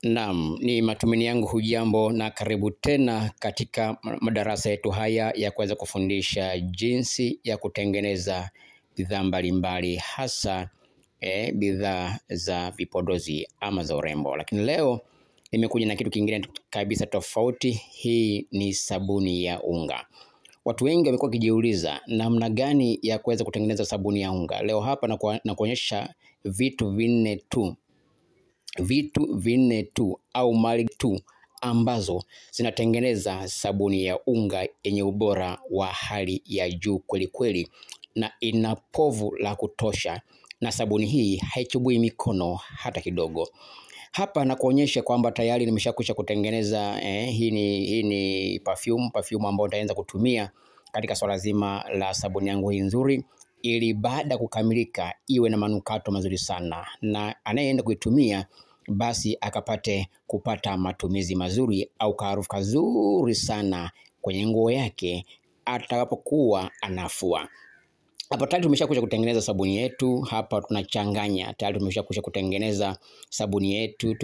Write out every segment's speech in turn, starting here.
Naam, ni matumaini yangu hujambo na karibu tena katika madarasa yetu haya ya kuweza kufundisha jinsi ya kutengeneza bidhaa mbalimbali hasa bidhaa za vipodozi ama za urembo. Lakini leo nimekuja na kitu kingine kabisa tofauti. Hii ni sabuni ya unga. Watu wengi wamekuwa wakijiuliza namna gani ya kuweza kutengeneza sabuni ya unga. Leo hapa na kuonyesha vitu vinne tu au mali tu ambazo zinatengeneza sabuni ya unga yenye ubora wa hali ya juu kweli kweli, na ina povu la kutosha, na sabuni hii haichubui mikono hata kidogo. Hapa na kuonyesha kwamba tayari nimeshakwisha kutengeneza hii ni perfume ambayo nitaanza kutumia katika swala zima la sabuni yangu hii nzuri, ili baada kukamilika iwe na manukato mazuri sana, na anayeenda kuitumia basi akapate kupata matumizi mazuri au harufu kazuri sana kwenye nguo yake atakapokuwa anafua. Hapa tayari tumeshakwisha kutengeneza sabuni yetu. Hapa tunachanganya. Tayari tumeshakwisha kutengeneza sabuni yetu.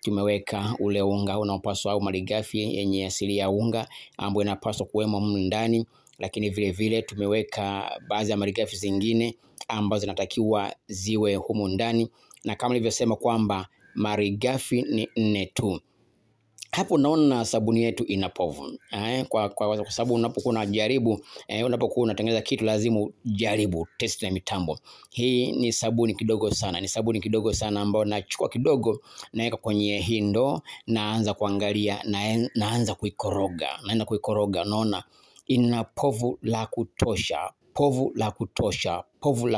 Tumeweka ule unga unaopaswa au malighafi yenye asili ya unga ambayo inapaswa kuwemo humu ndani, lakini vile vile tumeweka baadhi ya malighafi zingine ambazo zinatakiwa ziwe humu ndani, na kama nilivyosema kwamba malighafi ni 4 tu. Hapo naona sabuni yetu ina povu. Kwa sababu unapokuwa unajaribu, unapokuwa unatengeneza kitu lazima ujaribu test na mitambo. Hii ni sabuni kidogo sana, ambayo nachukua kidogo naweka kwenye hii ndoo, naanza kuangalia, naanza kuikoroga. Naona ina povu la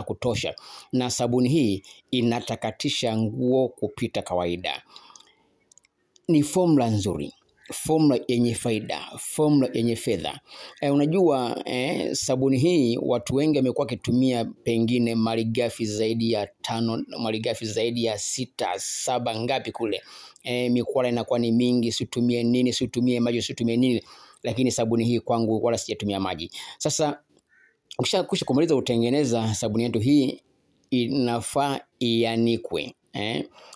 kutosha, na sabuni hii inatakatisha nguo kupita kawaida. Ni formula nzuri, formula yenye faida, formula yenye fedha. Unajua sabuni hii watu wengi wamekuwa wakitumia pengine malighafi zaidi ya 5, malighafi zaidi ya 6, 7 ngapi kule. Mikwala inakuwa ni mingi, situmie nini, situmie maji, situmie nini, lakini sabuni hii kwangu wala sijatumia maji. Sasa ukisha kumaliza kutengeneza sabuni yetu hii,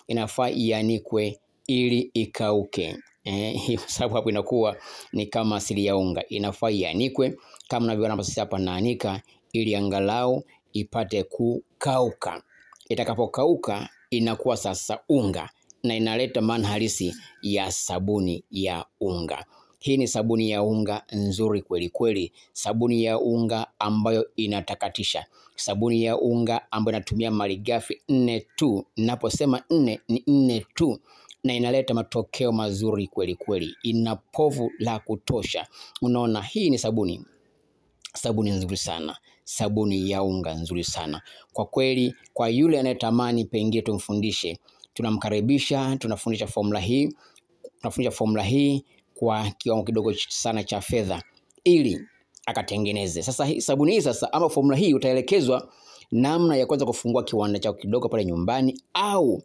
inafaa ianikwe ili ikauke. Sababu hapo inakuwa ni kama asili ya unga, inafaa ianikwe kama unavyoona hapa naanika, ili angalau ipate kukauka. Itakapokauka inakuwa sasa unga na inaleta maana halisi ya sabuni ya unga. Hii ni sabuni ya unga nzuri kweli kweli, sabuni ya unga ambayo inatakatisha, sabuni ya unga ambayo inatumia malighafi 4 tu. Ninaposema 4 ni 4 tu, na inaleta matokeo mazuri kweli kweli, ina povu la kutosha. Unaona, hii ni sabuni nzuri sana, sabuni ya unga nzuri sana kwa kweli. Kwa yule anayetamani pengine tumfundishe, tunamkaribisha, tunafundisha formula hii kwa kiwango kidogo sana cha fedha, ili akatengeneze. Sasa hii sabuni hii ama formula hii utaelekezwa namna ya kuweza kufungua kiwanda chako kidogo pale nyumbani, au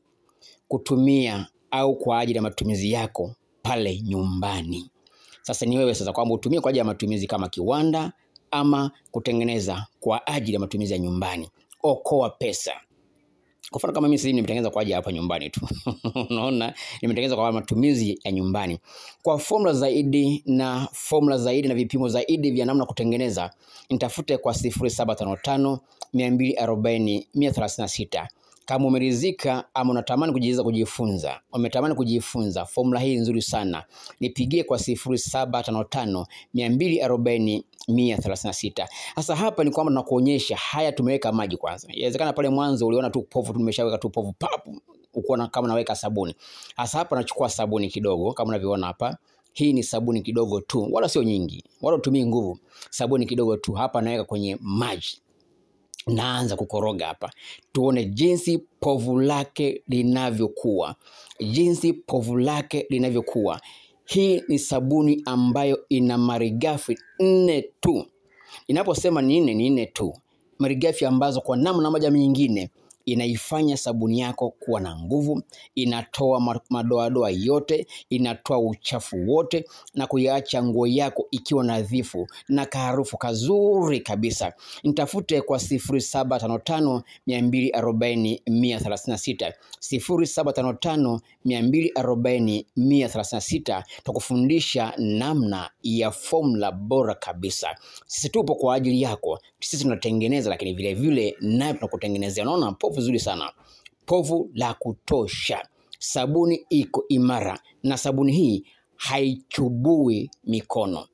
kutumia au kwa ajili ya matumizi yako pale nyumbani. Sasa ni wewe sasa kwamba utumie kwa ajili ya matumizi kama kiwanda, ama kutengeneza kwa ajili ya matumizi ya nyumbani. Okoa pesa. Kwa mfano kama mimi sasa nimetengeneza kwa ajili hapa nyumbani tu. Unaona, nimetengeneza kwa matumizi ya nyumbani. Kwa formula zaidi na vipimo zaidi vya namna kutengeneza, nitafute kwa 0755 240 136. Kama umeridhika ama unatamani kujifunza formula hii nzuri sana, nipigie kwa 0755 240 136. Sasa hapa ni kwamba tunakuonyesha haya, tumeweka maji kwanza. Inawezekana pale mwanzo uliona tu povu, tumeshaweka tu povu papu, ukoona kama naweka sabuni. Sasa hapa nachukua sabuni kidogo kama unavyoona hapa. Hii ni sabuni kidogo tu, wala sio nyingi, wala utumii nguvu. Sabuni kidogo tu hapa naweka kwenye maji. Naanza kukoroga hapa, tuone jinsi povu lake linavyokuwa, Hii ni sabuni ambayo ina malighafi 4 tu. Inaposema ni 4 tu, malighafi ambazo kwa namna moja nyingine inaifanya sabuni yako kuwa na nguvu, inatoa madoadoa yote, inatoa uchafu wote na kuiacha nguo yako ikiwa nadhifu na kaharufu kazuri kabisa. Nitafute kwa 0755 240 136, 0755 240 136. Tukufundisha namna ya formula bora kabisa. Sisi tupo kwa ajili yako. Sisi tunatengeneza, lakini vile vile naye tunakutengenezea. Unaona povu zuri sana, povu la kutosha. Sabuni iko imara, na sabuni hii haichubui mikono,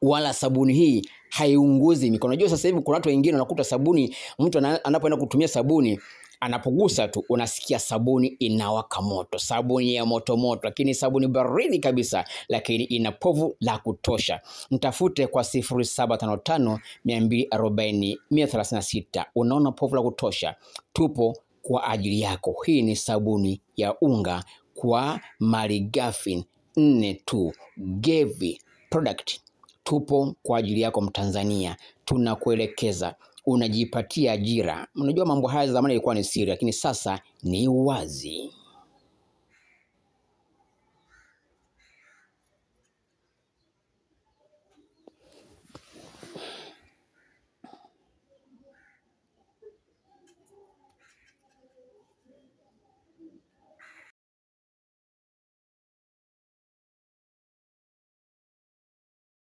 wala sabuni hii haiunguzi mikono. Unajua sasa hivi kuna watu wengine unakuta sabuni, mtu anapoenda kutumia sabuni, anapogusa tu unasikia sabuni inawaka moto, sabuni ya moto moto, lakini sabuni baridi kabisa, lakini ina povu la kutosha. Nitafute kwa 0755 240 136. Unaona povu la kutosha, tupo kwa ajili yako. Hii ni sabuni ya unga kwa malighafi 4 tu, Gevi product. Tupo kwa ajili yako Mtanzania, tunakuelekeza, unajipatia ajira. Unajua mambo haya zamani ilikuwa ni siri, lakini sasa ni wazi.